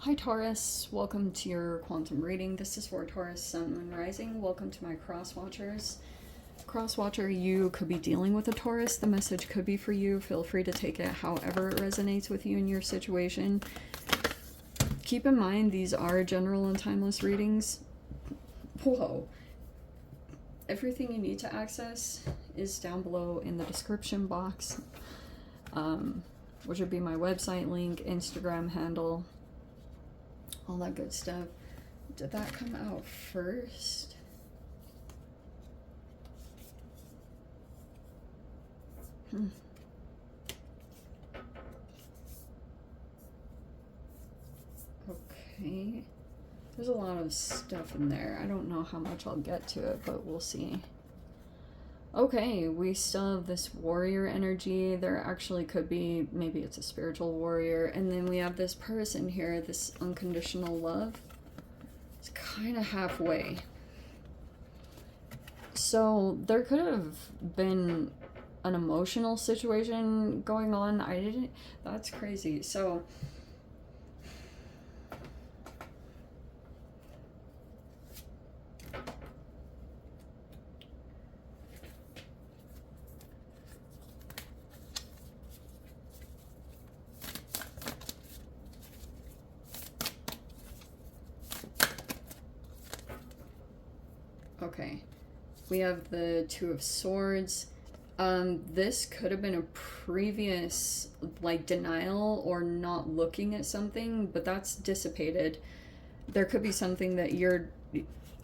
Hi Taurus, welcome to your quantum reading. This is for Taurus, Sun, Moon, Rising. Welcome to my cross watchers. Cross watcher, you could be dealing with a Taurus. The message could be for you. Feel free to take it however it resonates with you in your situation. Keep in mind, these are general and timeless readings. Whoa. Everything you need to access is down below in the description box, which would be my website link, Instagram handle, all that good stuff. Did that come out first? Okay. There's a lot of stuff in there. I don't know how much I'll get to it, but we'll see. Okay, we still have this warrior energy. There actually could be, maybe it's a spiritual warrior. And then we have this person here, this unconditional love. It's kind of halfway. So there could have been an emotional situation going on. That's crazy. So okay, we have the Two of Swords. This could have been a previous, like, denial or not looking at something, but that's dissipated. There could be something that you're,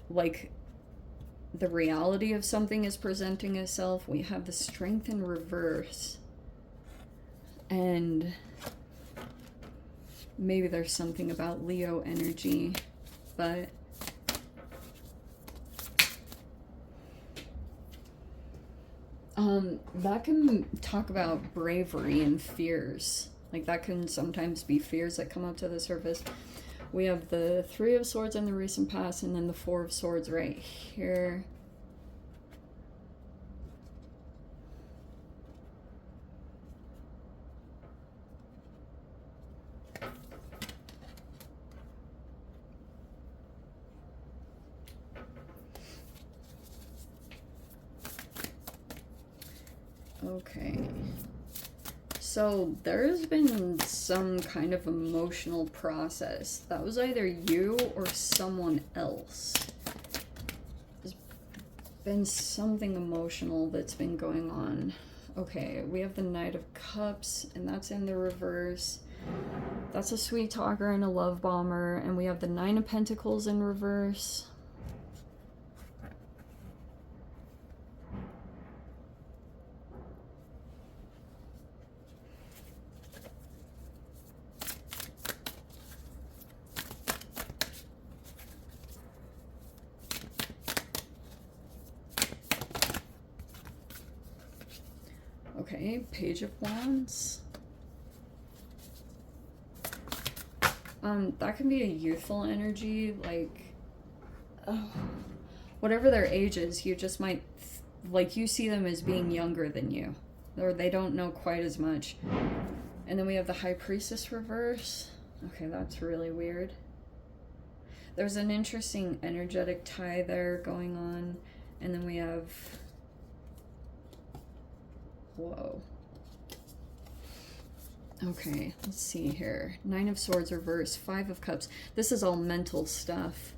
like, the reality of something is presenting itself. We have the Strength in reverse. And maybe there's something about Leo energy, but that can talk about bravery and fears. Like, that can sometimes be fears that come up to the surface. We have the Three of Swords in the recent past, and then the Four of Swords right here. Okay, so there's been some kind of emotional process. That was either you or someone else. There's been something emotional that's been going on. Okay, we have the Knight of Cups, and that's in the reverse. That's a sweet talker and a love bomber. And we have the Nine of Pentacles in reverse. Okay, Page of Wands. That can be a youthful energy, like, whatever their age is, you just might, like, you see them as being younger than you, or they don't know quite as much. And then we have the High Priestess reverse. Okay, that's really weird. There's an interesting energetic tie there going on. And then we have, whoa. Okay, let's see here. Nine of Swords reverse, Five of Cups. This is all mental stuff.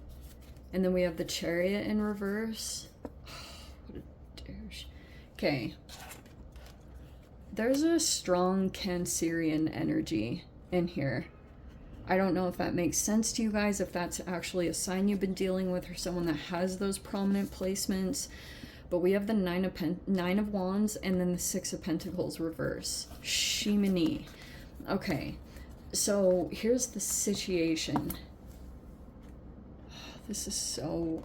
And then we have the Chariot in reverse. What a douche. Okay. There's a strong Cancerian energy in here. I don't know if that makes sense to you guys, if that's actually a sign you've been dealing with or someone that has those prominent placements. But we have the Nine of Wands and then the Six of Pentacles reverse. Shimini. Okay, so here's the situation. This is so...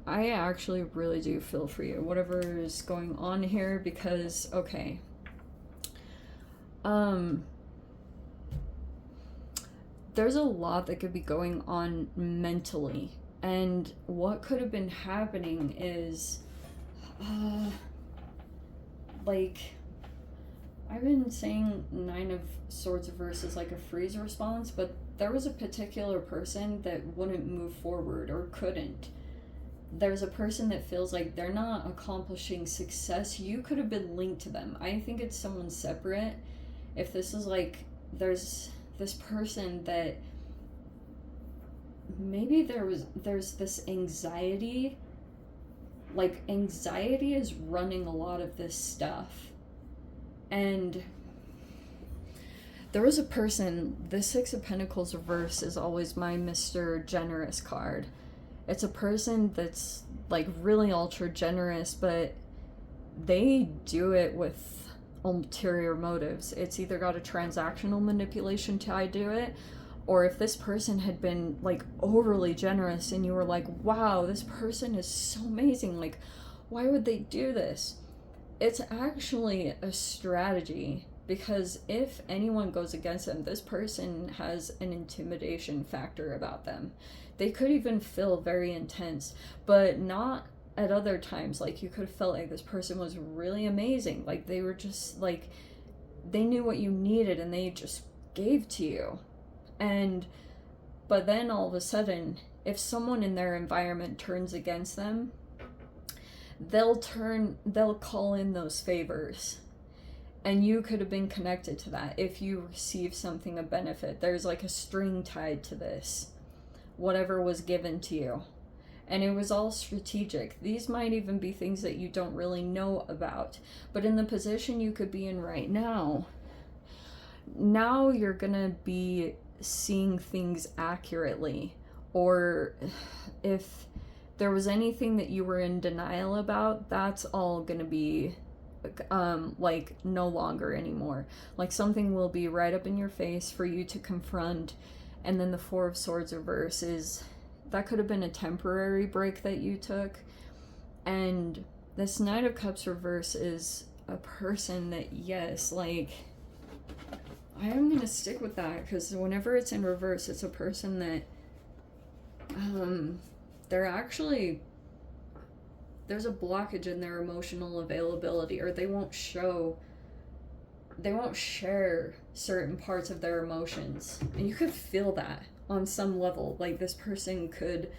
I actually really do feel for you, whatever is going on here, because, okay. There's a lot that could be going on mentally. And what could have been happening is, like, I've been saying Nine of Swords reverse is like a freeze response, but there was a particular person that wouldn't move forward or couldn't. There's a person that feels like they're not accomplishing success. You could have been linked to them. I think it's someone separate. If this is like, there's this person that maybe there's this anxiety. Like, anxiety is running a lot of this stuff. And there was a person, the Six of Pentacles reverse is always my Mr. Generous card. It's a person that's like really ultra generous, but they do it with ulterior motives. It's either got a transactional manipulation tied to it, or if this person had been like overly generous and you were like, wow, this person is so amazing, like, why would they do this? It's actually a strategy, because if anyone goes against them, this person has an intimidation factor about them. They could even feel very intense, but not at other times. Like, you could have felt like this person was really amazing. Like, they were just like, they knew what you needed and they just gave to you. But then all of a sudden, if someone in their environment turns against them, they'll call in those favors. And you could have been connected to that if you receive something of benefit. There's like a string tied to this, whatever was given to you. And it was all strategic. These might even be things that you don't really know about. But in the position you could be in right now you're gonna be seeing things accurately. Or if there was anything that you were in denial about, that's all gonna be like no longer anymore. Like, something will be right up in your face for you to confront. And then the Four of Swords reverse is, that could have been a temporary break that you took. And this Knight of Cups reverse is a person that, yes, like, I am gonna stick with that, because whenever it's in reverse, it's a person that they're actually, there's a blockage in their emotional availability, or they won't share certain parts of their emotions. And you could feel that on some level. Like, this person could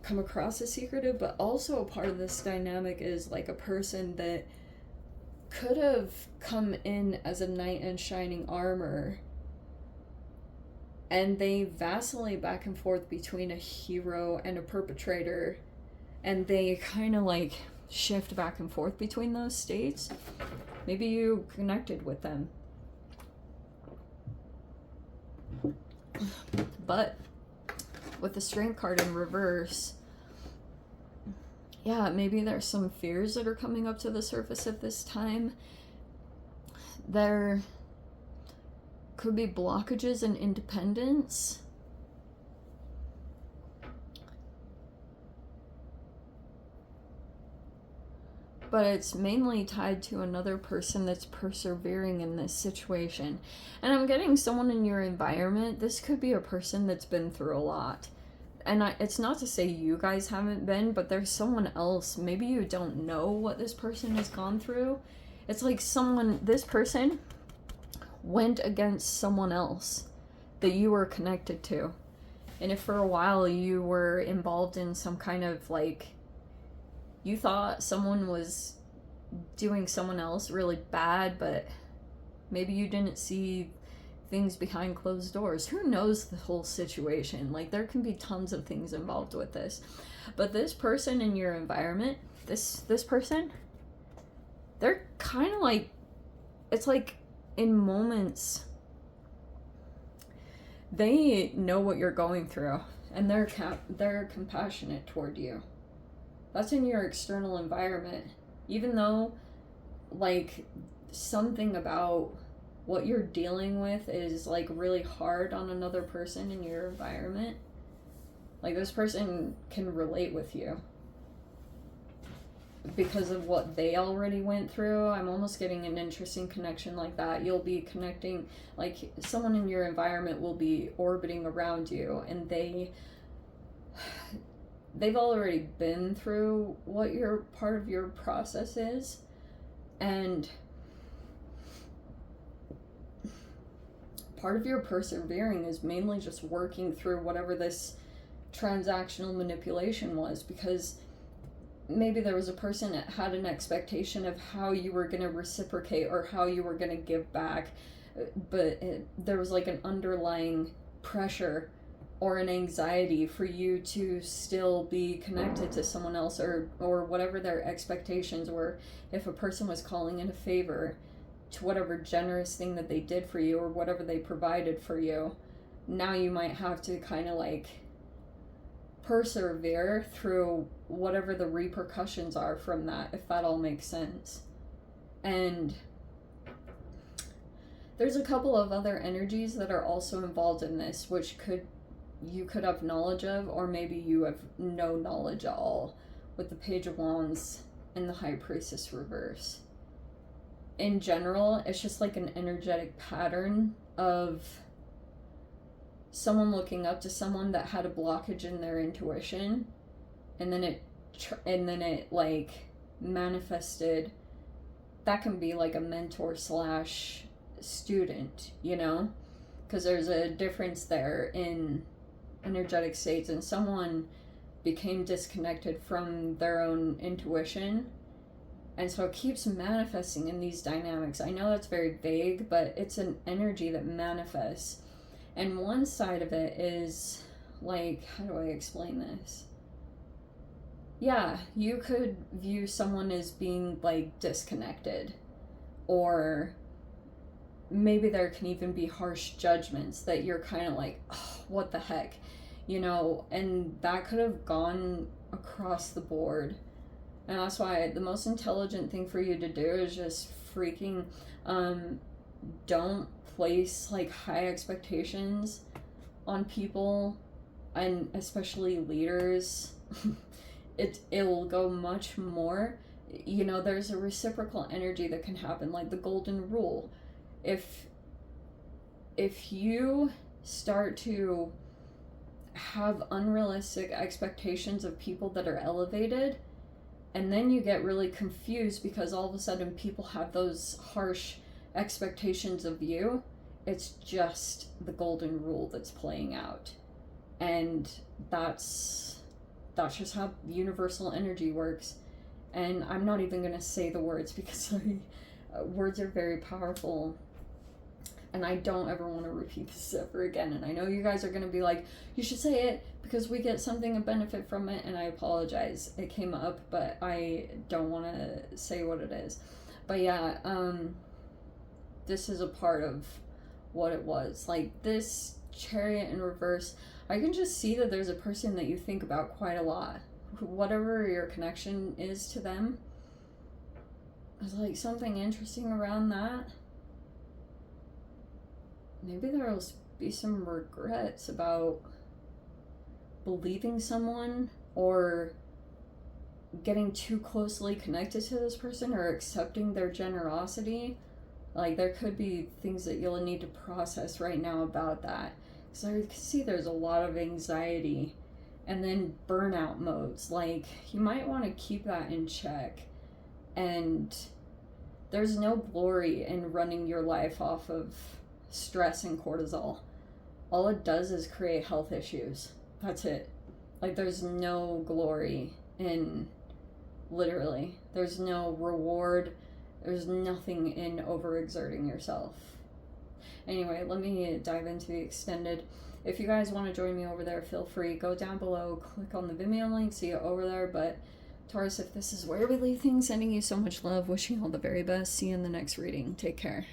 come across as secretive, but also a part of this dynamic is like a person that could have come in as a knight in shining armor, and they vacillate back and forth between a hero and a perpetrator, and they kind of like shift back and forth between those states. Maybe you connected with them. But with the Strength card in reverse, yeah, maybe there's some fears that are coming up to the surface at this time. There could be blockages in independence. But it's mainly tied to another person that's persevering in this situation. And I'm getting someone in your environment. This could be a person that's been through a lot. And it's not to say you guys haven't been, but there's someone else. Maybe you don't know what this person has gone through. It's like this person went against someone else that you were connected to. And if for a while you were involved in some kind of like, you thought someone was doing someone else really bad, but maybe you didn't see things behind closed doors. Who knows the whole situation? Like, there can be tons of things involved with this. But this person in your environment, this person, they're kind of like, it's like in moments, they know what you're going through, and they're compassionate toward you. That's in your external environment. Even though, like, something about what you're dealing with is, like, really hard on another person in your environment, like, this person can relate with you because of what they already went through. I'm almost getting an interesting connection like that. You'll be connecting, like, someone in your environment will be orbiting around you, and they've already been through what your part of your process is, and part of your persevering is mainly just working through whatever this transactional manipulation was, because maybe there was a person that had an expectation of how you were going to reciprocate or how you were going to give back, but there was like an underlying pressure or an anxiety for you to still be connected to someone else, or whatever their expectations were. If a person was calling in a favor to whatever generous thing that they did for you or whatever they provided for you, now you might have to kind of like persevere through whatever the repercussions are from that, if that all makes sense. And there's a couple of other energies that are also involved in this, which you could have knowledge of, or maybe you have no knowledge at all, with the Page of Wands and the High Priestess reverse. In general, it's just like an energetic pattern of someone looking up to someone that had a blockage in their intuition, and then it like manifested. That can be like a mentor slash student, you know, because there's a difference there in energetic states, and someone became disconnected from their own intuition, and so it keeps manifesting in these dynamics. I know that's very vague, but it's an energy that manifests. And one side of it is like, how do I explain this? Yeah, you could view someone as being like disconnected, or maybe there can even be harsh judgments that you're kind of like, oh, what the heck, you know, and that could have gone across the board. And that's why the most intelligent thing for you to do is just freaking don't place like high expectations on people, and especially leaders. It'll go much more, you know, there's a reciprocal energy that can happen, like the golden rule. If you start to have unrealistic expectations of people that are elevated, and then you get really confused because all of a sudden people have those harsh expectations of you, it's just the golden rule that's playing out. And that's just how universal energy works. And I'm not even going to say the words, because words are very powerful, and I don't ever want to repeat this ever again. And I know you guys are going to be like, you should say it because we get something of benefit from it, and I apologize. It came up, but I don't want to say what it is. But yeah, this is a part of what it was. Like this Chariot in reverse, I can just see that there's a person that you think about quite a lot. Whatever your connection is to them, there's like something interesting around that. Maybe there'll be some regrets about believing someone, or getting too closely connected to this person, or accepting their generosity. Like there could be things that you'll need to process right now about that. So I can see there's a lot of anxiety, and then burnout modes. Like you might want to keep that in check. And there's no glory in running your life off of stress and cortisol. All it does is create health issues. That's it. Like there's no glory in, literally, there's no reward. There's nothing in overexerting yourself. Anyway, let me dive into the extended. If you guys want to join me over there, feel free. Go down below, click on the Vimeo link, see it over there. But Taurus, if this is where we leave things, sending you so much love, wishing you all the very best. See you in the next reading. Take care.